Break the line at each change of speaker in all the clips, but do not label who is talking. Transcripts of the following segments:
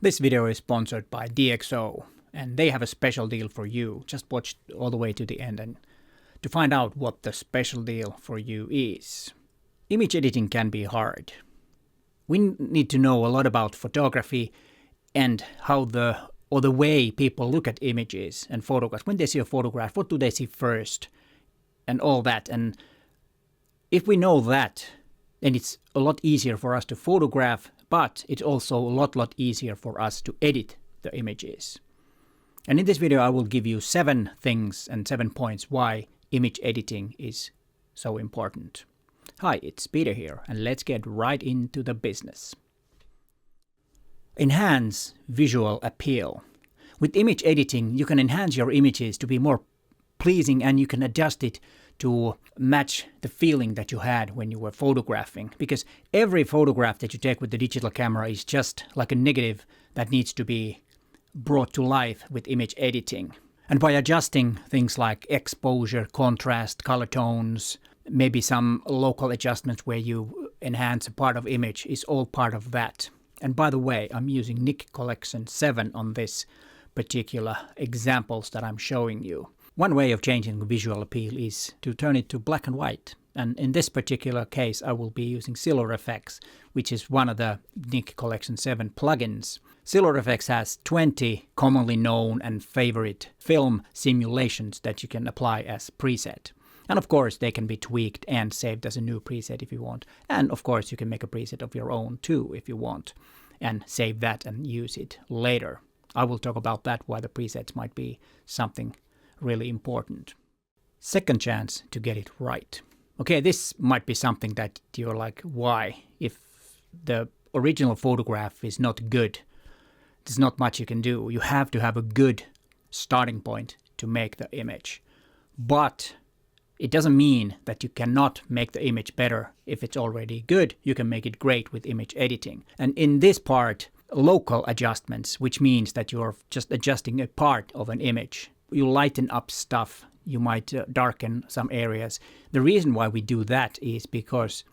This video is sponsored by DxO, and they have a special deal for you. Just watch all the way to the end and to find out what the special deal for you is. Image editing can be hard. We need to know a lot about photography and how the way people look at images and photographs. When they see a photograph, what do they see first? And all that. And if we know that, then it's a lot easier for us to photograph, but it's also a lot easier for us to edit the images. And in this video, I will give you 7 things and 7 points why image editing is so important. Hi, it's Peter here, and let's get right into the business. Enhance visual appeal. With image editing, you can enhance your images to be more pleasing, and you can adjust it to match the feeling that you had when you were photographing. Because every photograph that you take with the digital camera is just like a negative that needs to be brought to life with image editing. And by adjusting things like exposure, contrast, color tones, maybe some local adjustments where you enhance a part of image is all part of that. And by the way, I'm using NIK Collection 7 on this particular examples that I'm showing you. One way of changing the visual appeal is to turn it to black and white. And in this particular case, I will be using Silver Efex, which is one of the NIK Collection 7 plugins. Silver Efex has 20 commonly known and favorite film simulations that you can apply as preset. And of course, they can be tweaked and saved as a new preset if you want. And of course, you can make a preset of your own too if you want, and save that and use it later. I will talk about that, why the presets might be something really important. Second chance to get it right. Okay, this might be something that you're like, why? If the original photograph is not good, there's not much you can do. You have to have a good starting point to make the image. But it doesn't mean that you cannot make the image better if it's already good. You can make it great with image editing. And in this part, local adjustments, which means that you're just adjusting a part of an image. You lighten up stuff, you might darken some areas. The reason why we do that is because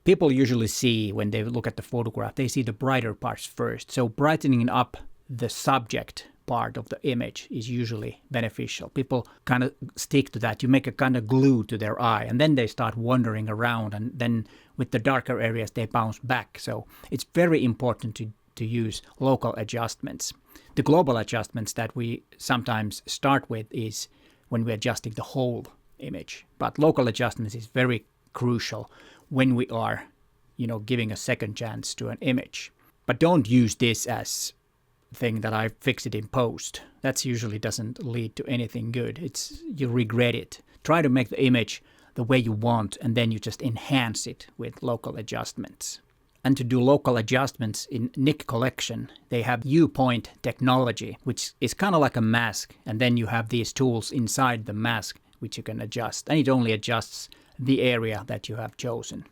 people usually see, when they look at the photograph, they see the brighter parts first. So brightening up the subject part of the image is usually beneficial. People kind of stick to that. You make a kind of glue to their eye, and then they start wandering around, and then with the darker areas they bounce back. So it's very important to use local adjustments. The global adjustments that we sometimes start with is when we're adjusting the whole image. But local adjustments is very crucial when we are, giving a second chance to an image. But don't use this as thing that I fix it in post. That usually doesn't lead to anything good. You regret it. Try to make the image the way you want, and then you just enhance it with local adjustments. And to do local adjustments in NIK Collection, they have viewpoint technology, which is kind of like a mask. And then you have these tools inside the mask, which you can adjust. And it only adjusts the area that you have chosen.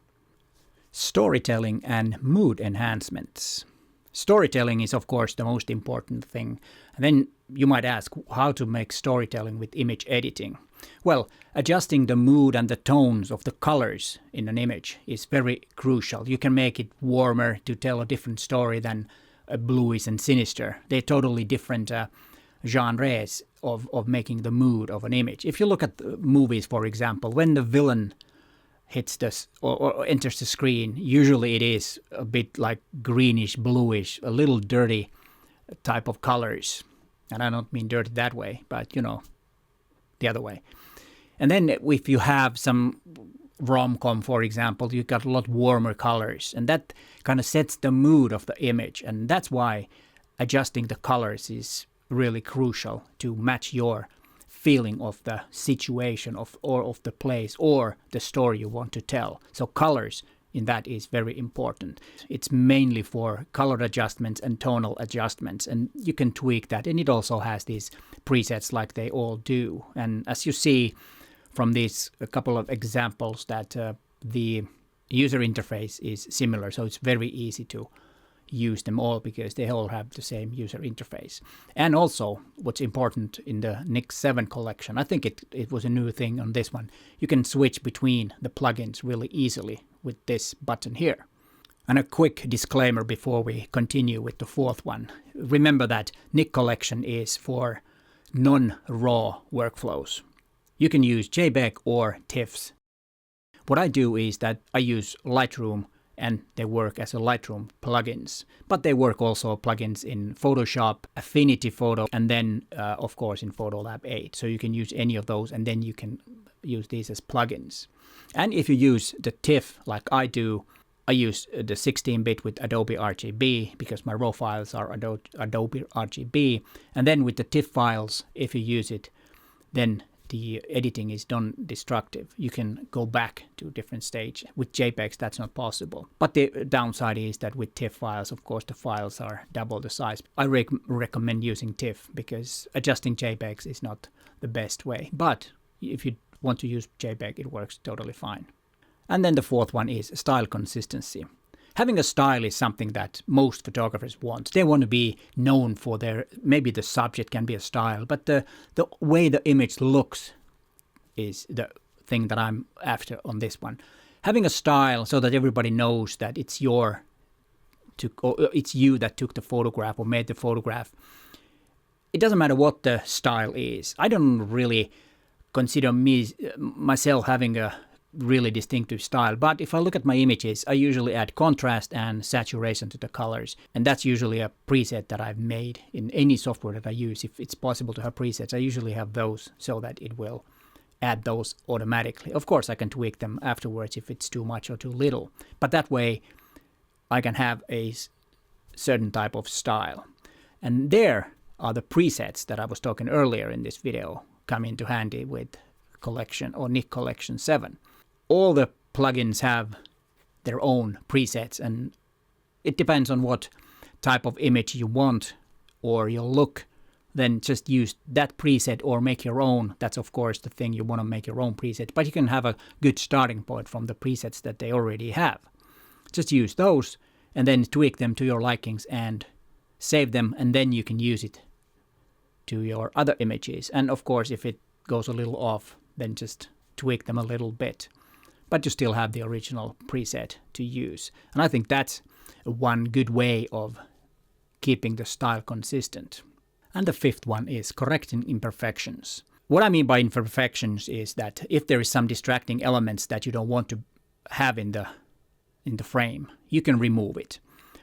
Storytelling and mood enhancements. Storytelling is, of course, the most important thing. And then you might ask how to make storytelling with image editing. Well, adjusting the mood and the tones of the colors in an image is very crucial. You can make it warmer to tell a different story than bluish and sinister. They're totally different genres of making the mood of an image. If you look at movies, for example, when the villain hits this or enters the screen, usually it is a bit like greenish, bluish, a little dirty type of colors. And I don't mean dirty that way, but the other way. And then if you have some rom-com, for example, you got a lot warmer colors, and that kind of sets the mood of the image. And that's why adjusting the colors is really crucial to match your feeling of the situation or of the place or the story you want to tell. So colors in that is very important. It's mainly for color adjustments and tonal adjustments, and you can tweak that. And it also has these presets like they all do. And as you see from these a couple of examples that the user interface is similar, so it's very easy to use them all because they all have the same user interface. And also what's important in the NIK 7 collection, I think it was a new thing on this one, you can switch between the plugins really easily with this button here. And a quick disclaimer before we continue with the fourth one. Remember that NIK Collection is for non-RAW workflows. You can use JPEG or TIFFs. What I do is that I use Lightroom, and they work as a Lightroom plugins. But they work also plugins in Photoshop, Affinity Photo, and then of course in PhotoLab 8. So you can use any of those, and then you can use these as plugins. And if you use the TIFF like I do, I use the 16-bit with Adobe RGB because my RAW files are Adobe RGB. And then with the TIFF files, if you use it, then the editing is non-destructive. You can go back to a different stage. With JPEGs, that's not possible. But the downside is that with TIFF files, of course, the files are double the size. I recommend using TIFF because adjusting JPEGs is not the best way. But if you want to use JPEG, it works totally fine. And then the fourth one is style consistency. Having a style is something that most photographers want. They want to be known for maybe the subject can be a style, but the way the image looks is the thing that I'm after on this one. Having a style so that everybody knows that it's you that took the photograph or made the photograph. It doesn't matter what the style is. I don't really consider myself having a really distinctive style, but if I look at my images, I usually add contrast and saturation to the colors, and that's usually a preset that I've made in any software that I use. If it's possible to have presets, I usually have those so that it will add those automatically. Of course, I can tweak them afterwards if it's too much or too little, but that way I can have a certain type of style. And there are the presets that I was talking earlier in this video come into handy with Collection or NIK Collection 7. All the plugins have their own presets, and it depends on what type of image you want or your look. Then just use that preset or make your own. That's of course the thing, you want to make your own preset, but you can have a good starting point from the presets that they already have. Just use those and then tweak them to your likings and save them, and then you can use it to your other images. And of course, if it goes a little off, then just tweak them a little bit. But you still have the original preset to use. And I think that's one good way of keeping the style consistent. And the fifth one is correcting imperfections. What I mean by imperfections is that if there is some distracting elements that you don't want to have in the frame, you can remove it.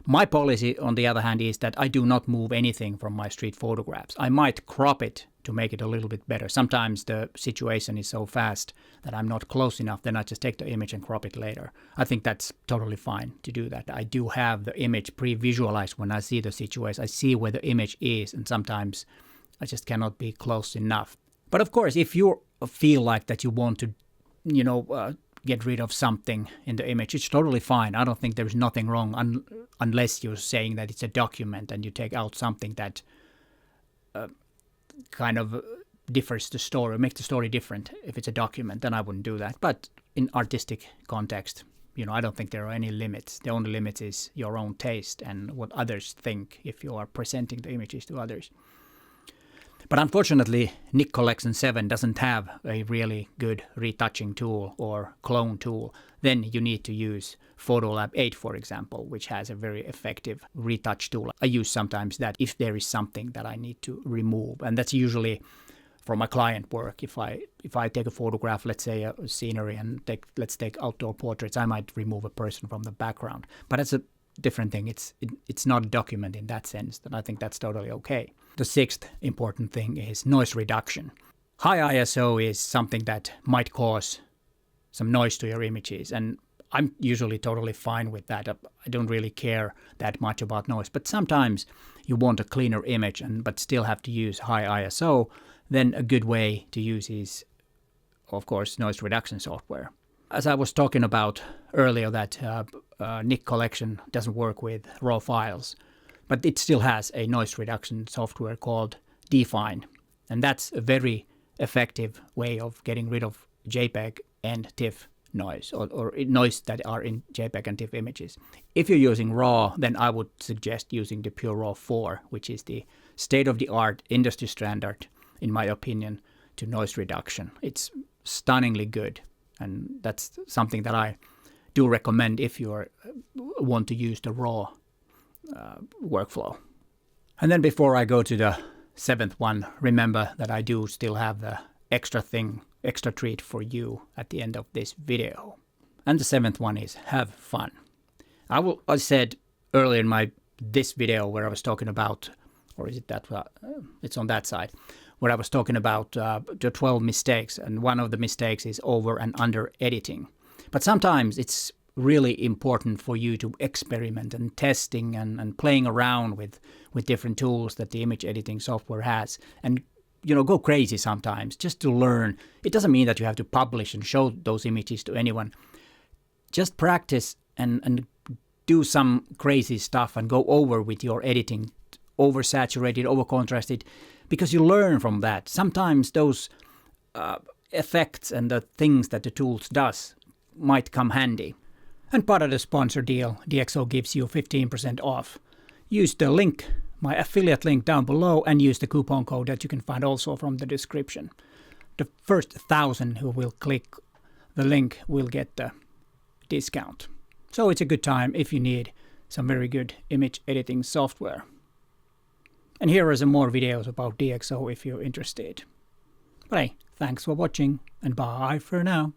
My policy, on the other hand, is that I do not move anything from my street photographs. I might crop it to make it a little bit better. Sometimes the situation is so fast that I'm not close enough, then I just take the image and crop it later. I think that's totally fine to do that. I do have the image pre-visualized when I see the situation. I see where the image is, and sometimes I just cannot be close enough. But of course, if you feel like that you want to, get rid of something in the image, it's totally fine. I don't think there's nothing wrong unless you're saying that it's a document and you take out something that kind of differs the story, makes the story different. If it's a document, then I wouldn't do that. But in artistic context, I don't think there are any limits. The only limit is your own taste and what others think if you are presenting the images to others. But unfortunately, NIK Collection 7 doesn't have a really good retouching tool or clone tool. Then you need to use PhotoLab 8, for example, which has a very effective retouch tool. I use sometimes that if there is something that I need to remove. And that's usually for my client work. If I take a photograph, let's say a scenery, and let's take outdoor portraits, I might remove a person from the background. But it's a different thing. It's not a document in that sense, and I think that's totally okay. The sixth important thing is noise reduction. High ISO is something that might cause some noise to your images, and I'm usually totally fine with that. I don't really care that much about noise, but sometimes you want a cleaner image but still have to use high ISO. Then a good way to use is, of course, noise reduction software. As I was talking about earlier, that NIK Collection doesn't work with raw files, but it still has a noise reduction software called DFine, and that's a very effective way of getting rid of JPEG and TIFF noise, or noise that are in JPEG and TIFF images. If you're using RAW, then I would suggest using the PureRAW 4, which is the state-of-the-art industry standard, in my opinion, to noise reduction. It's stunningly good, and that's something that I do recommend if you want to use the raw workflow. And then before I go to the 7th one, remember that I do still have the extra treat for you at the end of this video. And the 7th one is have fun. I said earlier in this video where I was talking about, or is it that, it's on that side, where I was talking about the 12 mistakes, and one of the mistakes is over and under editing. But sometimes it's really important for you to experiment and testing and playing around with different tools that the image editing software has, and go crazy sometimes just to learn. It doesn't mean that you have to publish and show those images to anyone. Just practice and do some crazy stuff and go over with your editing, oversaturated, overcontrasted, because you learn from that. Sometimes those effects and the things that the tools does might come handy. And part of the sponsor deal, DxO gives you 15% off. Use the link, my affiliate link down below, and use the coupon code that you can find also from the description. The first 1,000 who will click the link will get the discount. So it's a good time if you need some very good image editing software. And here are some more videos about DxO if you're interested. But hey, thanks for watching, and bye for now.